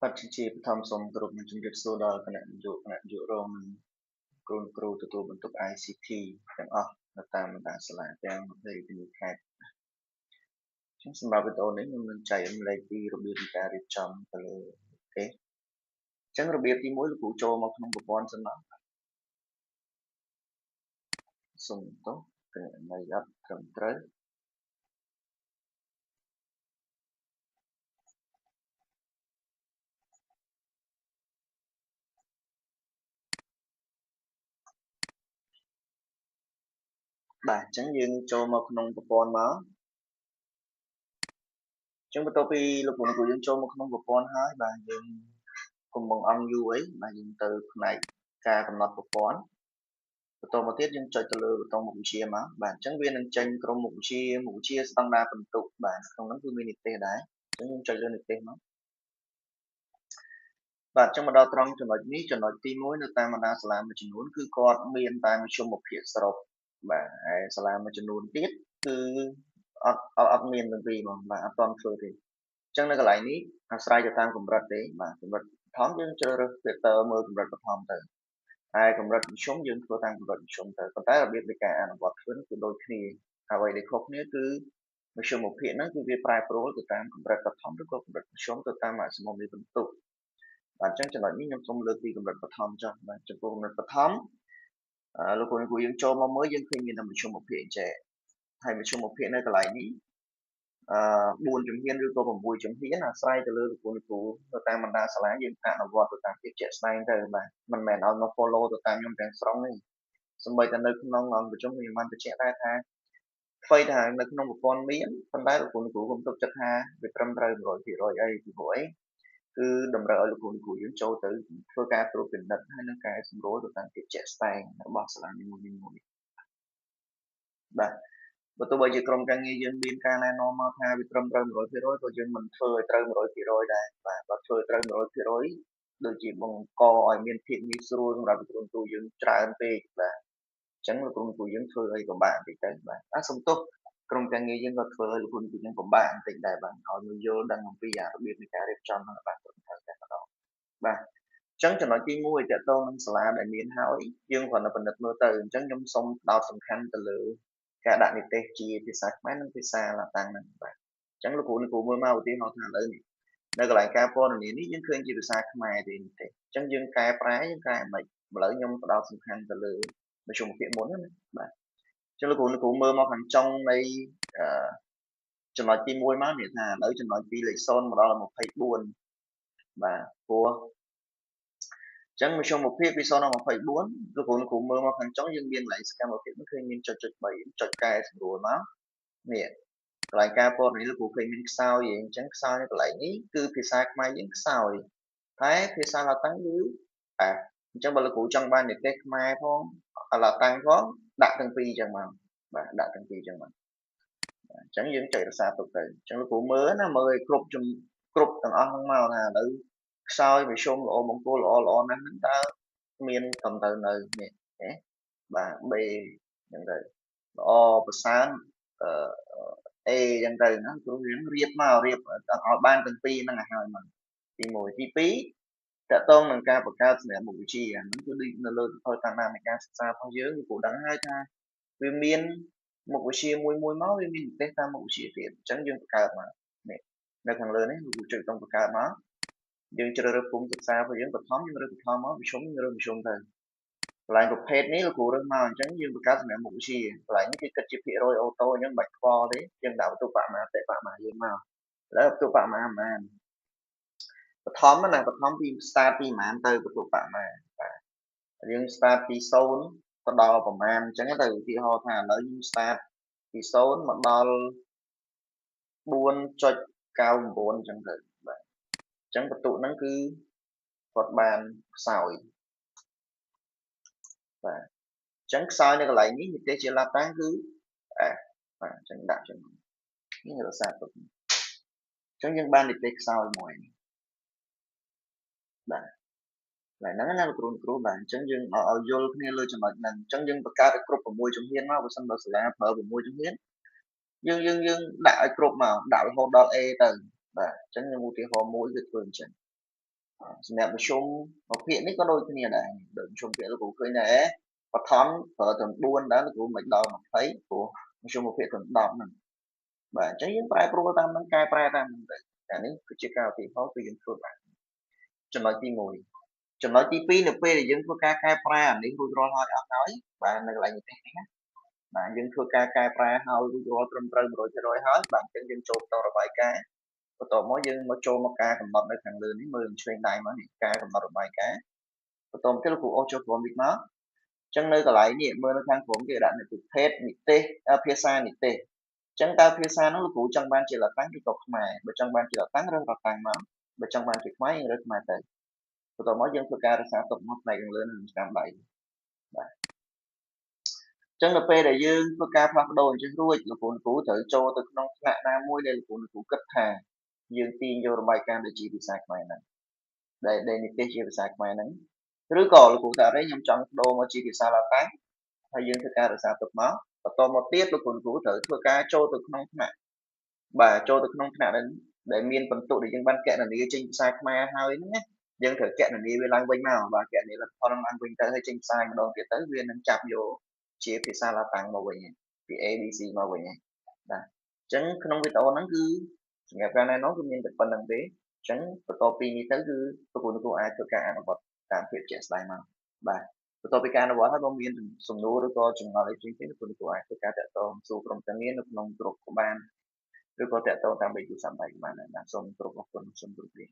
បច្ចេកជាបឋមសូមគោរពនឹងជំរាបសួរដល់គណៈនាយករងនិងគ្រូទទួលបន្ទុក ICT ទាំងអស់នៅតាមបណ្ដាសាលាទាំង22ខេត្តអញ្ចឹងសម្រាប់វីដេអូនេះខ្ញុំនឹងចែករំលែកពីរបៀបនៃការរៀបចំទៅលើទេអញ្ចឹងរបៀបទី1លោកគ្រូចូលមកក្នុងប្រព័ន្ធសិនមកសូមទោសគណនីអត់ត្រឹមត្រូវបាទអញ្ចឹងយើងចូលមកក្នុងប្រព័ន្ធមកអញ្ចឹងបន្ទាប់ពីលោកគ្រូយើងចូលមកក្នុងប្រព័ន្ធហើយបាទយើងកុំបង្អង់យូរអីបាទយើងទៅផ្នែកការកំណត់ប្រព័ន្ធបន្តមកទៀតយើងចុចទៅលើប៊ូតុងមុខវិជ្ជាមកបាទអញ្ចឹងវានឹងចេញក្រុមមុខវិជ្ជាស្តង់ដារបន្ទុកបាទក្នុងនោះគឺមាននិទេសដែរអញ្ចឹងយើងចុចលើនិទេសមកបាទអញ្ចឹងមកដល់ត្រង់ចំណុចនេះចំណុចទី1នៅតាមបណ្ដាសាលាមួយចំនួនគឺគាត់មានតែមធ្យមភាគសរុបបាទហើយសាលាមួយចំនួនទៀតគឺអត់មានទាំងពីរហ្មងបាទអត់ទាន់ធ្វើទេអញ្ចឹងនៅកន្លែងនេះអាស្រ័យទៅតាមកម្រិតទេបាទកម្រិតបឋមយើងជ្រើសរើស filter មើលកម្រិតបឋមទៅហើយកម្រិតមធ្យមយើងធ្វើតាមកម្រិតមធ្យមទៅប៉ុន្តែរបៀបនៃការអនុវត្តធ្វើគឺដូចគ្នាអ្វីដែលខុសគ្នាគឺមធ្យមភាគហ្នឹងគឺវាប្រែប្រួលទៅតាមកម្រិតបឋមឬក៏កម្រិតមធ្យមទៅតាម maximum នៃបន្ទុកបាទអញ្ចឹងចំណុចនេះខ្ញុំសូមលើកពីកម្រិតបឋមចុះបាទចំពោះកម្រិតបឋមលោកគ្រូយើងចូលមកមើលយើងឃើញមានតែមធ្យមភាគចេះហើយមធ្យមភាគនៅកន្លែងនេះ4ជំហានឬក៏6ជំហានអាស្រ័យទៅលើលោកគ្រូទៅតាមបណ្ដាសាលាយើងអនុវត្តទៅតាមភាពជាក់ស្ដែងទៅបាទមិនមែនឲ្យមក follow ទៅតាមខ្ញុំទាំងស្រុងទេសម្បីតែនៅក្នុងអង្គប្រជុំខ្ញុំបានបញ្ជាក់ដែរថាអ្វីថានៅក្នុងប្រព័ន្ធមានប៉ុន្តែលោកគ្រូគុំទុកចិត្តថាវាត្រឹមត្រូវ 100% អីពីព្រោះអីគឺតម្រូវឲ្យលោកគ្រូយើងចូលទៅធ្វើការត្រួតពិនិត្យហើយនឹងកែសម្រួលទៅតាមភាពជាក់ស្ដែងរបស់សាលានីមួយៗបាទបើទោះបីជាក្រុមការងារយើងមានការណែនាំមកថាវាត្រឹមត្រូវ 100% ក៏យើងមិនធ្វើឲ្យត្រូវ 100% ដែរបាទបើធ្វើត្រូវ 100% ដូចជាបង្កឲ្យមានភាពងាយស្រួលសម្រាប់លោកគ្រូយើងច្រើនពេកបាទអញ្ចឹងលោកគ្រូយើងធ្វើឲ្យពិបាកបន្តិចទៅបាទសុំទោសក្រុមការងារយើងក៏ធ្វើឲ្យលោកគ្រូយើងពិបាកបន្តិចដែរបាទឲ្យមកយល់ដឹងអំពីរបៀបនៃការរៀបចំហ្នឹងបាទត្រឹមត្រូវតែម្ដងបាទអញ្ចឹងចំណុចទី1តកតងនឹងសាលាដែលមានហើយយើងគ្រាន់តែពិនិត្យមើលទៅអញ្ចឹងខ្ញុំសូមផ្ដោតសំខាន់ទៅលើការដាក់និទេសជាភាសាខ្មែរនិងភាសាឡាតាំងហ្នឹងបាទអញ្ចឹងលោកគ្រូមើលមកឧទាហរណ៍ថាឥឡូវនេះនៅកន្លែងការពណ៌នានេះយើងឃើញជាភាសាខ្មែរទេនិទេសអញ្ចឹងយើងកែប្រែយើងកែមិនឥឡូវខ្ញុំផ្ដោតសំខាន់ទៅលើមធ្យមភាគមុនណាបាទអញ្ចឹងលោកគ្រូមើលមកខាងចុងនៃចំណុចទី1មកនេះថាឥឡូវចំណុចពីលេខ0មកដល់24បាទព្រោះអញ្ចឹងមធ្យមភាពពី0ដល់24លោកគ្រូមើលមកខាងចុងយើងមានកន្លែងសកម្មភាពឃើញមានចុច3ចុចកែសម្រួលមកនេះកន្លែងការព័ត៌មានលោកគ្រូឃើញមានខ្សោយអញ្ចឹងខ្សោយនៅកន្លែងនេះគឺភាសាខ្មែរយើងខ្សោយតែភាសាឡាតាំងគឺអញ្ចឹងបើលោកគ្រូចង់បាននិទេសខ្មែរផងឡាតាំងផងដាក់ទាំងពីរអញ្ចឹងមកបាទដាក់ទាំងពីរអញ្ចឹងមកអញ្ចឹងយើងចុចរក្សាទុកទៅអញ្ចឹងលោកគ្រូមើលណាមើលឲ្យគ្រប់ទាំងអស់ហ្នឹងមកថាឥឡូវខ្សោយមធ្យមល្អមង្គលល្អណាស់ហ្នឹងតើមានត្រឹមត្រូវនៅនេះណាបាទ B អញ្ចឹងទៅល្អប្រសើរA អញ្ចឹងទៅណាគ្រូរៀនរៀបមករៀបឲ្យបានទាំងពីរហ្នឹងឲ្យហើយមកទី1ទី2តកតងនឹងការបង្កើតសម្រាប់មុខវិជ្ជាហ្នឹងគឺដូចនៅលើផលតាមដាននៃការសិក្សារបស់យើងគឺគ្រូដឹងហើយថាវាមានមុខវិជ្ជាមួយមកវាមាននិទេសតាមមុខវិជ្ជាទៀតអញ្ចឹងយើងបង្កើតមកនេះនៅខាងលើនេះលោកគ្រូចុចប៊ូតុងបង្កើតមកយើងជ្រើសរើសភូមិសិក្សារបស់យើងបឋមយើងរើសបឋមមកវិឈុំយើងរើសមធ្យមទៅកន្លែងប្រភេទនេះលោកគ្រូរើសមកអញ្ចឹងយើងបង្កើតសម្រាប់មុខវិជ្ជាកន្លែងនេះគឺគិតជាភាគរយអូតូអញ្ចឹងមិនបាច់ខ្វល់ទេយើងដាក់បន្ទុកបមាតិបមាយើងមកឥឡូវបន្ទុកបមាប៉ុន្មានបឋមណាបឋមពី start ពីប៉ុន្មានទៅបន្ទុកបមាបាទយើង start ពី0ទៅដល់ប្រមាណអញ្ចឹងទៅឧទាហរណ៍ថាឥឡូវខ្ញុំ start ពី0មកដល់4.99អញ្ចឹងទៅបាទអញ្ចឹងបន្ទុកហ្នឹងគឺគាត់បានខ្សោយបាទអញ្ចឹងខ្សោយនៅកន្លែងនេះនិទេសជាឡាតាំងគឺបាទអញ្ចឹងដាក់ចឹងនេះរក្សាទុកអញ្ចឹងយើងបាននិទេសខ្សោយមួយបាទហើយហ្នឹងណាលោកគ្រូបាទអញ្ចឹងយើងឲ្យយល់គ្នាលើចំណុចហ្នឹងអញ្ចឹងយើងបង្កើតឲ្យគ្រប់6ជំហានមកបើសិនបើសាលាប្រើ6ជំហានយើងដាក់ឲ្យគ្រប់មកដាក់រហូតដល់ A ទៅបាទអញ្ចឹងខ្ញុំឧទាហរណ៍មួយគឺធ្វើអញ្ចឹង សម្រាប់មធ្យមមួយភាគនេះក៏ដូចគ្នាដែរដូចមធ្យមភាគលោកគ្រូឃើញដែរបឋមប្រើត្រឹម4ដែរលោកគ្រូមិនដល់20ព្រោះមធ្យមមួយភាគត្រឹម10ហ្នឹងបាទអញ្ចឹងយើងប្រែប្រួលតាមហ្នឹងកែប្រែតាមហ្នឹងទៅតែនេះគឺជាការឧទាហរណ៍គឺយើងធ្វើបានចំណុចទី1ចំណុចទី2នៅពេលដែលយើងធ្វើការកែប្រែអានេះរួចរាល់ហើយអស់ហើយបាទនៅកន្លែងនេះណាបាទយើងធ្វើការកែប្រែហើយរួចរាល់ត្រឹមត្រូវ100%ហើយបាទអញ្ចឹងយើងចូលបន្តរបាយការណ៍បន្ទាប់មកយើងមកចូលមកការកំណត់នៅខាងលើនេះមើលឆ្វេងដៃមកនេះការកំណត់របាយការណ៍បន្ទាប់មកលោកគ្រូអូសចូលក្រុមនេះមកអញ្ចឹងនៅកន្លែងនេះមើលនៅខាងក្រោមគេដាក់នៅប្រភេទនិទេសភាសានិទេសអញ្ចឹងតើភាសានោះលោកគ្រូចង់បានជាលតាំងឬក៏ខ្មែរបើចង់បានជាលតាំងរើសលតាំងមកបើចង់បានជាខ្មែរយើងរើសខ្មែរទៅបន្ទាប់មកយើងធ្វើការរក្សាទុកមកផ្នែកខាងលើនឹងស្នាមដៃបាទចឹងនៅពេលដែលយើងធ្វើការផ្លាស់ប្ដូរអញ្ចឹងរួចលោកគ្រូត្រូវចូលទៅក្នុងថ្នាក់ណាមួយដែលលោកគ្រូគិតថាយើងទាញយករបាយការណ៍ដូចជាភាសាខ្មែរហ្នឹងដែលនិទេសជាភាសាខ្មែរហ្នឹងឬក៏លោកគ្រូថាអីខ្ញុំចង់បដូរមកជាភាសាឡាតាំងហើយយើងធ្វើការរក្សាទុកមកបន្តមកទៀតលោកគ្រូត្រូវធ្វើការចូលទៅក្នុងថ្នាក់បាទចូលទៅក្នុងថ្នាក់ដែលមានបន្ទុកដែលយើងបានកណនាចេញភាសាខ្មែរហើយហ្នឹងណាយើងត្រូវកណនាវាឡើងវិញមកបាទកណនាលទ្ធផលឡើងវិញទៅហើយចេញផ្សាយម្ដងទៀតទៅវានឹងចាប់យកជាភាសាឡាតាំងមកវិញពី ABC មកវិញបាទអញ្ចឹងក្នុងវីដេអូហ្នឹងគឺសម្រាប់ការណែនាំគឺមានតែប៉ុណ្្នឹងទេអញ្ចឹងបន្ទាប់ពីនេះទៅគឺលោកគ្រូអាចធ្វើការអនុវត្តតាមភាពជាក់ស្ដែងមកបាទបន្ទាប់ពីការអនុវត្តហើយបើមានសំណួរឬក៏ចម្ងល់អីផ្សេងៗលោកគ្រូអាចធ្វើការតាក់ទងសួរក្រុមការងារនៅក្នុងក្រុមក៏បានឬក៏តាក់ទងតាមលេខទូរស័ព្ទដៃក៏បានដែរបាទសូមគោរពអរគុណសូមគោរពលា